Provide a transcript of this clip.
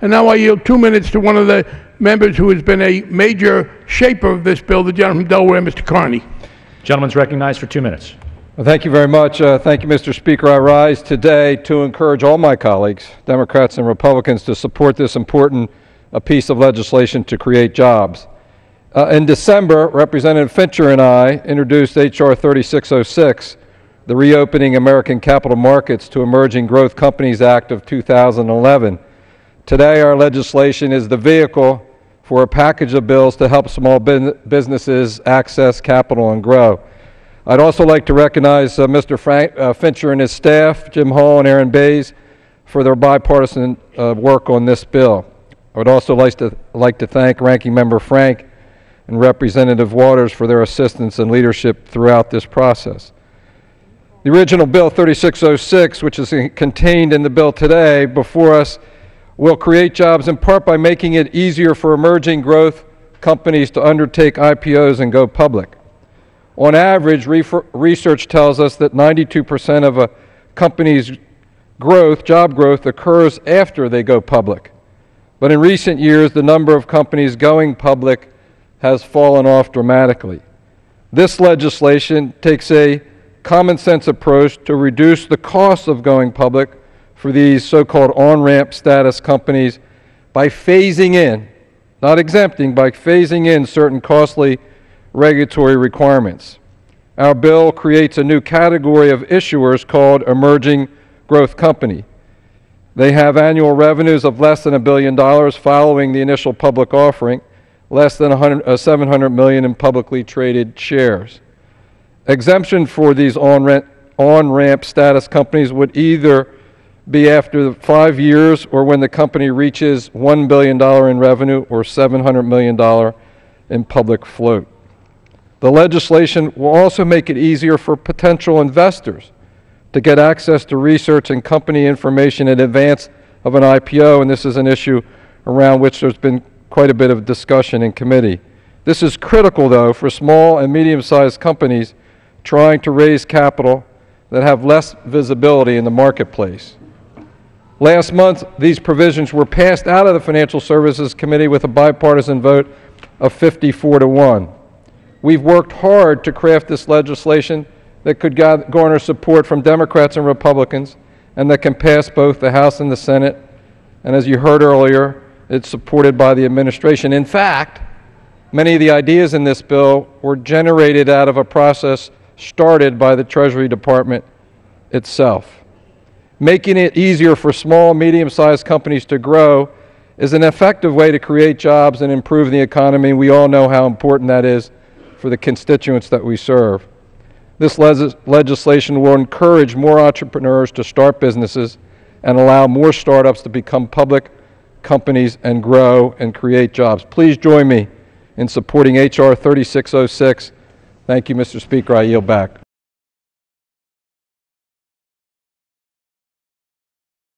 And now I yield 2 minutes to one of the members who has been a major shaper of this bill, the gentleman from Delaware, Mr. Carney. Gentleman's recognized for 2 minutes. Well, thank you very much. Thank you, Mr. Speaker. I rise today to encourage all my colleagues, Democrats and Republicans, to support this important piece of legislation to create jobs. In December, Representative Fincher and I introduced H.R. 3606, the Reopening American Capital Markets to Emerging Growth Companies Act of 2011. Today, our legislation is the vehicle for a package of bills to help small businesses access capital and grow. I'd also like to recognize Mr. Fincher and his staff, Jim Hall and Aaron Bays, for their bipartisan work on this bill. I would also like to thank Ranking Member Frank and Representative Waters for their assistance and leadership throughout this process. The original Bill 3606, which is contained in the bill today before us, will create jobs in part by making it easier for emerging growth companies to undertake IPOs and go public. On average, research tells us that 92% of a company's job growth, occurs after they go public. But in recent years, the number of companies going public has fallen off dramatically. This legislation takes a common sense approach to reduce the cost of going public for these so-called on-ramp status companies by phasing in, not exempting, by phasing in certain costly regulatory requirements. Our bill creates a new category of issuers called emerging growth company. They have annual revenues of less than $1 billion following the initial public offering, less than $700 million in publicly traded shares. Exemption for these on-ramp status companies would either be after 5 years or when the company reaches $1 billion in revenue or $700 million in public float. The legislation will also make it easier for potential investors to get access to research and company information in advance of an IPO, and this is an issue around which there's been quite a bit of discussion in committee. This is critical, though, for small and medium-sized companies trying to raise capital that have less visibility in the marketplace. Last month, these provisions were passed out of the Financial Services Committee with a bipartisan vote of 54-1. We've worked hard to craft this legislation that could garner support from Democrats and Republicans and that can pass both the House and the Senate. And as you heard earlier, it's supported by the administration. In fact, many of the ideas in this bill were generated out of a process started by the Treasury Department itself. Making it easier for small, medium-sized companies to grow is an effective way to create jobs and improve the economy. We all know how important that is for the constituents that we serve. This legislation will encourage more entrepreneurs to start businesses and allow more startups to become public companies and grow and create jobs. Please join me in supporting H.R. 3606. Thank you, Mr. Speaker. I yield back.